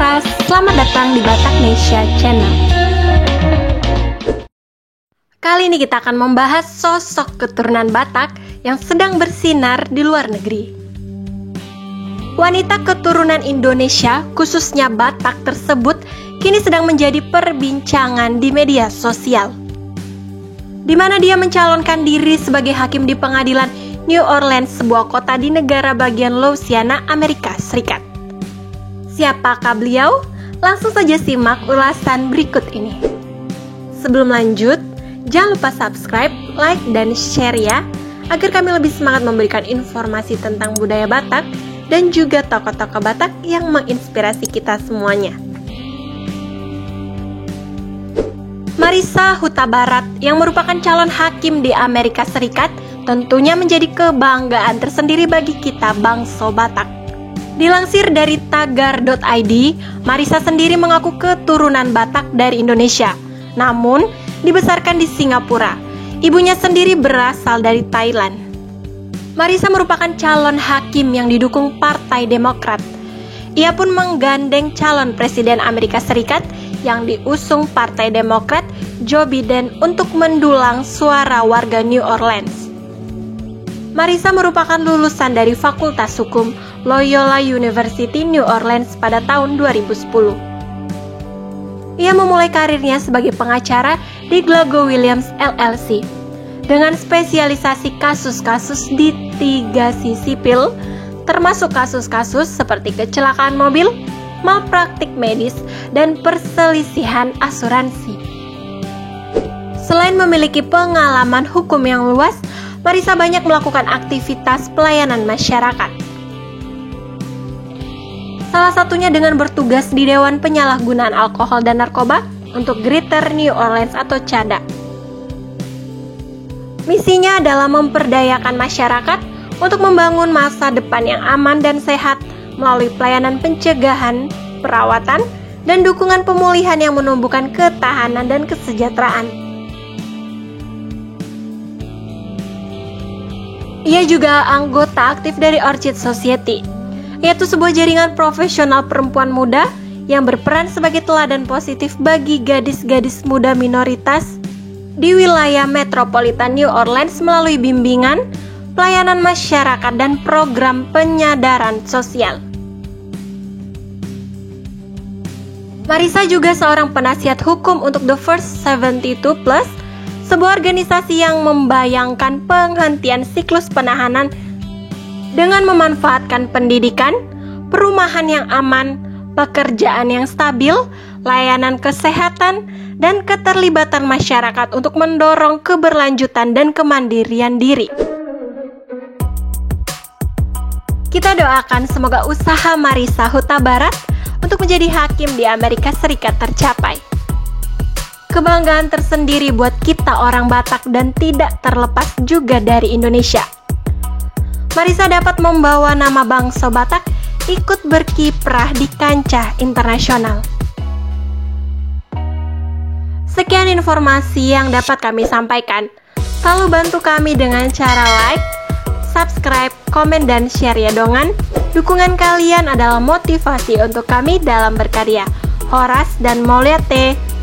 Saudara, selamat datang di Bataknesia Channel. Kali ini kita akan membahas sosok keturunan Batak yang sedang bersinar di luar negeri. Wanita keturunan Indonesia, khususnya Batak tersebut, kini sedang menjadi perbincangan di media sosial, di mana dia mencalonkan diri sebagai hakim di pengadilan New Orleans, sebuah kota di negara bagian Louisiana, Amerika Serikat. Siapakah beliau? Langsung saja simak ulasan berikut ini. Sebelum lanjut, jangan lupa subscribe, like, dan share ya, agar kami lebih semangat memberikan informasi tentang budaya Batak dan juga tokoh-tokoh Batak yang menginspirasi kita semuanya. Marisa Huta Barat yang merupakan calon hakim di Amerika Serikat tentunya menjadi kebanggaan tersendiri bagi kita bangsa Batak. Dilansir dari tagar.id, Marisa sendiri mengaku keturunan Batak dari Indonesia, namun dibesarkan di Singapura. Ibunya sendiri berasal dari Thailand. Marisa merupakan calon hakim yang didukung Partai Demokrat. Ia pun menggandeng calon Presiden Amerika Serikat yang diusung Partai Demokrat, Joe Biden, untuk mendulang suara warga New Orleans. Marisa merupakan lulusan dari Fakultas Hukum Loyola University New Orleans pada tahun 2010. Ia memulai karirnya sebagai pengacara di Glago Williams LLC dengan spesialisasi kasus-kasus litigasi sipil, termasuk kasus-kasus seperti kecelakaan mobil, malpraktik medis, dan perselisihan asuransi. Selain memiliki pengalaman hukum yang luas, Marisa banyak melakukan aktivitas pelayanan masyarakat. Salah satunya dengan bertugas di Dewan Penyalahgunaan Alkohol dan Narkoba untuk Greater New Orleans atau CADA. Misinya adalah memperdayakan masyarakat untuk membangun masa depan yang aman dan sehat melalui pelayanan pencegahan, perawatan, dan dukungan pemulihan yang menumbuhkan ketahanan dan kesejahteraan. Ia juga anggota aktif dari Orchid Society, yaitu sebuah jaringan profesional perempuan muda yang berperan sebagai teladan positif bagi gadis-gadis muda minoritas di wilayah metropolitan New Orleans melalui bimbingan, pelayanan masyarakat, dan program penyadaran sosial. Marisa juga seorang penasihat hukum untuk The First 72 Plus, sebuah organisasi yang membayangkan penghentian siklus penahanan dengan memanfaatkan pendidikan, perumahan yang aman, pekerjaan yang stabil, layanan kesehatan, dan keterlibatan masyarakat untuk mendorong keberlanjutan dan kemandirian diri. Kita doakan semoga usaha Marisa Huta Barat untuk menjadi hakim di Amerika Serikat tercapai. Kebanggaan tersendiri buat kita orang Batak dan tidak terlepas juga dari Indonesia. Marisa dapat membawa nama bangsa Batak ikut berkiprah di kancah internasional. Sekian informasi yang dapat kami sampaikan. Selalu bantu kami dengan cara like, subscribe, komen, dan share ya dongan. Dukungan kalian adalah motivasi untuk kami dalam berkarya. Horas dan Moliate.